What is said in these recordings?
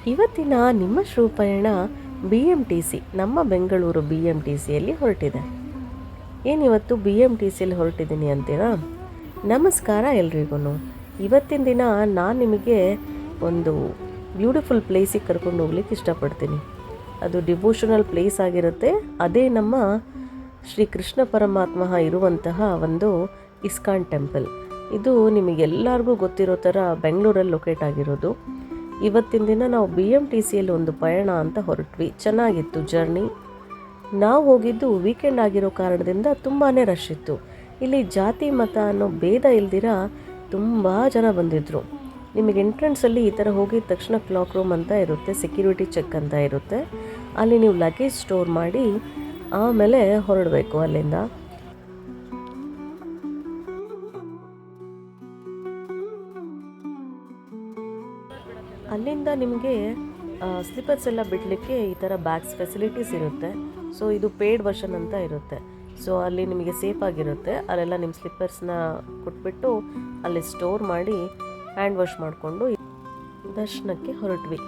ಇವತ್ತಿನ ನಿಮ್ಮ ಶ್ರೀಪಯಣ BMTC ನಮ್ಮ ಬೆಂಗಳೂರು BMTCಯಲ್ಲಿ ಹೊರಟಿದೆ. ಏನಿವತ್ತು BMTCಯಲ್ಲಿ ಹೊರಟಿದ್ದೀನಿ ಅಂತೀರಾ? ನಮಸ್ಕಾರ ಎಲ್ರಿಗೂ. ಇವತ್ತಿನ ದಿನ ನಾನು ನಿಮಗೆ ಒಂದು ಬ್ಯೂಟಿಫುಲ್ ಪ್ಲೇಸಿಗೆ ಕರ್ಕೊಂಡು ಹೋಗ್ಲಿಕ್ಕೆ ಇಷ್ಟಪಡ್ತೀನಿ. ಅದು ಡಿವೋಷನಲ್ ಪ್ಲೇಸ್ ಆಗಿರುತ್ತೆ. ಅದೇ ನಮ್ಮ ಶ್ರೀ ಕೃಷ್ಣ ಪರಮಾತ್ಮ ಇರುವಂತಹ ಒಂದು ಇಸ್ಕಾನ್ ಟೆಂಪಲ್. ಇದು ನಿಮಗೆಲ್ಲರಿಗೂ ಗೊತ್ತಿರೋ ಥರ ಬೆಂಗಳೂರಲ್ಲಿ ಲೊಕೇಟ್ ಆಗಿರೋದು. ಇವತ್ತಿನ ದಿನ ನಾವು BMTCಯಲ್ಲಿ ಒಂದು ಪಯಣ ಅಂತ ಹೊರಟ್ವಿ. ಚೆನ್ನಾಗಿತ್ತು ಜರ್ನಿ. ನಾವು ಹೋಗಿದ್ದು ವೀಕೆಂಡ್ ಆಗಿರೋ ಕಾರಣದಿಂದ ತುಂಬಾ ರಶ್ ಇತ್ತು. ಇಲ್ಲಿ ಜಾತಿ ಮತ ಅನ್ನೋ ಭೇದ ಇಲ್ದಿರ ತುಂಬ ಜನ ಬಂದಿದ್ದರು. ನಿಮಗೆ ಎಂಟ್ರೆನ್ಸಲ್ಲಿ ಈ ಥರ ಹೋಗಿದ ತಕ್ಷಣ ಕ್ಲಾಕ್ ರೂಮ್ ಅಂತ ಇರುತ್ತೆ, ಸೆಕ್ಯೂರಿಟಿ ಚೆಕ್ ಅಂತ ಇರುತ್ತೆ. ಅಲ್ಲಿ ನೀವು ಲಗೇಜ್ ಸ್ಟೋರ್ ಮಾಡಿ ಆಮೇಲೆ ಹೊರಡಬೇಕು ಅಲ್ಲಿಂದ. ಅಲ್ಲಿಂದ ನಿಮಗೆ ಸ್ಲಿಪ್ಪರ್ಸ್ ಎಲ್ಲ ಬಿಡಲಿಕ್ಕೆ ಈ ಥರ ಬ್ಯಾಗ್ಸ್ ಫೆಸಿಲಿಟೀಸ್ ಇರುತ್ತೆ. ಸೊ ಇದು ಪೇಯ್ಡ್ ವರ್ಷನ್ ಅಂತ ಇರುತ್ತೆ. ಸೊ ಅಲ್ಲಿ ನಿಮಗೆ ಸೇಫ್ ಆಗಿರುತ್ತೆ. ಅಲ್ಲೆಲ್ಲ ನಿಮ್ಮ ಸ್ಲಿಪ್ಪರ್ಸ್ನ ಕೊಟ್ಬಿಟ್ಟು ಅಲ್ಲಿ ಸ್ಟೋರ್ ಮಾಡಿ ಹ್ಯಾಂಡ್ ವಾಶ್ ಮಾಡಿಕೊಂಡು ದರ್ಶನಕ್ಕೆ ಹೊರಟ್ವಿ.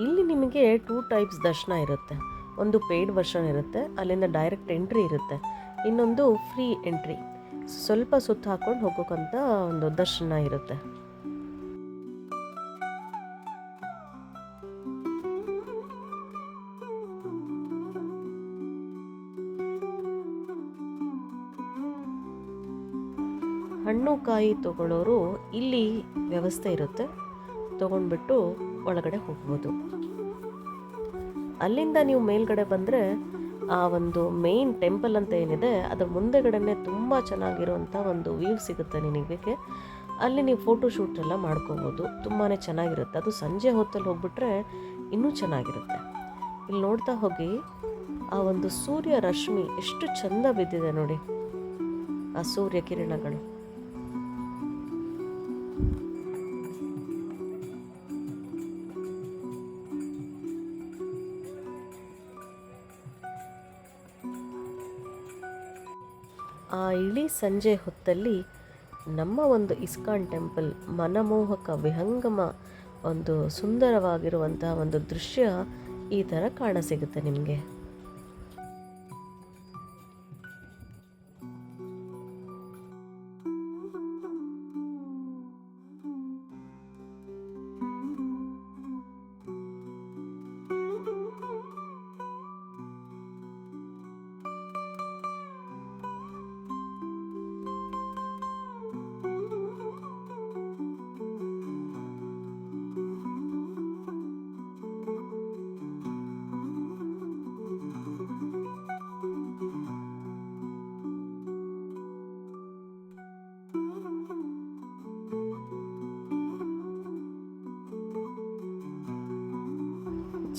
ಇಲ್ಲಿ ನಿಮಗೆ 2 ಟೈಪ್ಸ್ ದರ್ಶನ ಇರುತ್ತೆ. ಒಂದು ಪೇಯ್ಡ್ ವರ್ಷನ್ ಇರುತ್ತೆ, ಅಲ್ಲಿಂದ ಡೈರೆಕ್ಟ್ ಎಂಟ್ರಿ ಇರುತ್ತೆ. ಇನ್ನೊಂದು ಫ್ರೀ ಎಂಟ್ರಿ, ಸ್ವಲ್ಪ ಸುತ್ತ ಹಾಕೊಂಡು ಹೋಗೋಕ್ಕಂತ ಒಂದು ದರ್ಶನ ಇರುತ್ತೆ. ಹಣ್ಣು ಕಾಯಿ ತಗೊಳ್ಳೋರು ಇಲ್ಲಿ ವ್ಯವಸ್ಥೆ ಇರುತ್ತೆ, ತೊಗೊಂಡ್ಬಿಟ್ಟು ಒಳಗಡೆ ಹೋಗ್ಬೋದು. ಅಲ್ಲಿಂದ ನೀವು ಮೇಲ್ಗಡೆ ಬಂದರೆ ಆ ಒಂದು ಮೇನ್ ಟೆಂಪಲ್ ಅಂತ ಏನಿದೆ ಅದರ ಮುಂದೆಗಡೆನೆ ತುಂಬ ಚೆನ್ನಾಗಿರುವಂಥ ಒಂದು ವ್ಯೂ ಸಿಗುತ್ತೆ ನಿಮಗೆ. ಅಲ್ಲಿ ನೀವು ಫೋಟೋ ಶೂಟ್ ಎಲ್ಲ ಮಾಡ್ಕೋಬೋದು. ತುಂಬಾ ಚೆನ್ನಾಗಿರುತ್ತೆ. ಅದು ಸಂಜೆ ಹೊತ್ತಲ್ಲಿ ಹೋಗ್ಬಿಟ್ರೆ ಇನ್ನೂ ಚೆನ್ನಾಗಿರುತ್ತೆ. ಇಲ್ಲಿ ನೋಡ್ತಾ ಹೋಗಿ ಆ ಒಂದು ಸೂರ್ಯ ರಶ್ಮಿ ಎಷ್ಟು ಚಂದ ಬಿದ್ದಿದೆ ನೋಡಿ, ಆ ಸೂರ್ಯ ಕಿರಣಗಳು. ಆ ಇಳಿ ಸಂಜೆ ಹೊತ್ತಲ್ಲಿ ನಮ್ಮ ಒಂದು ಇಸ್ಕಾನ್ ಟೆಂಪಲ್ ಮನಮೋಹಕ ವಿಹಂಗಮ ಒಂದು ಸುಂದರವಾಗಿರುವಂತಹ ಒಂದು ದೃಶ್ಯ ಈ ಥರ ಕಾಣಸಿಗುತ್ತೆ ನಿಮಗೆ.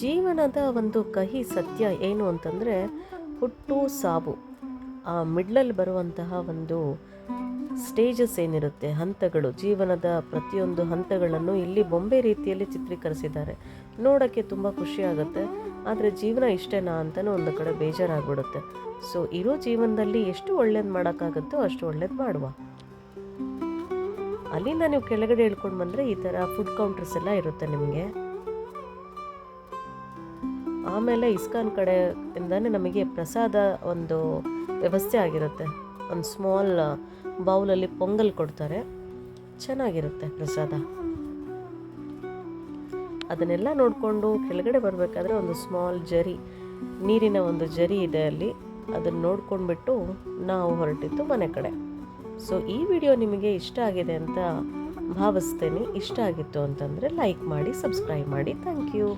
ಜೀವನದ ಒಂದು ಕಹಿ ಸತ್ಯ ಏನು ಅಂತಂದರೆ ಹುಟ್ಟು ಸಾವು, ಆ ಮಿಡ್ಲಲ್ಲಿ ಬರುವಂತಹ ಒಂದು ಸ್ಟೇಜಸ್ ಏನಿರುತ್ತೆ, ಹಂತಗಳು, ಜೀವನದ ಪ್ರತಿಯೊಂದು ಹಂತಗಳನ್ನು ಇಲ್ಲಿ ಬೊಂಬೆ ರೀತಿಯಲ್ಲಿ ಚಿತ್ರೀಕರಿಸಿದ್ದಾರೆ. ನೋಡೋಕ್ಕೆ ತುಂಬ ಖುಷಿಯಾಗುತ್ತೆ. ಆದರೆ ಜೀವನ ಇಷ್ಟೇನಾ ಅಂತಲೂ ಒಂದು ಕಡೆ ಬೇಜಾರಾಗ್ಬಿಡುತ್ತೆ. ಸೊ ಇರೋ ಜೀವನದಲ್ಲಿ ಎಷ್ಟು ಒಳ್ಳೇದು ಮಾಡೋಕ್ಕಾಗುತ್ತೋ ಅಷ್ಟು ಒಳ್ಳೇದು ಮಾಡುವ. ಅಲ್ಲಿಂದ ನೀವು ಕೆಳಗಡೆ ಇಳ್ಕೊಂಡು ಬಂದರೆ ಈ ಥರ ಫುಡ್ ಕೌಂಟರ್ಸ್ ಎಲ್ಲ ಇರುತ್ತೆ ನಿಮಗೆ. ಆಮೇಲೆ ಇಸ್ಕಾನ್ ಕಡೆಯಿಂದಾನೆ ನಮಗೆ ಪ್ರಸಾದ ಒಂದು ವ್ಯವಸ್ಥೆ ಆಗಿರುತ್ತೆ. ಒಂದು ಸ್ಮಾಲ್ ಬೌಲಲ್ಲಿ ಪೊಂಗಲ್ ಕೊಡ್ತಾರೆ, ಚೆನ್ನಾಗಿರುತ್ತೆ ಪ್ರಸಾದ. ಅದನ್ನೆಲ್ಲ ನೋಡಿಕೊಂಡು ಕೆಳಗಡೆ ಬರಬೇಕಾದ್ರೆ ಒಂದು ಸ್ಮಾಲ್ ಜರಿ, ನೀರಿನ ಒಂದು ಜರಿ ಇದೆ ಅಲ್ಲಿ, ಅದನ್ನು ನೋಡ್ಕೊಂಡ್ಬಿಟ್ಟು ನಾವು ಹೊರಟಿತ್ತು ಮನೆ ಕಡೆ. ಸೊ ಈ ವಿಡಿಯೋ ನಿಮಗೆ ಇಷ್ಟ ಆಗಿದೆ ಅಂತ ಭಾವಿಸ್ತೇನೆ. ಇಷ್ಟ ಆಗಿತ್ತು ಅಂತಂದರೆ ಲೈಕ್ ಮಾಡಿ, ಸಬ್ಸ್ಕ್ರೈಬ್ ಮಾಡಿ. Thank you.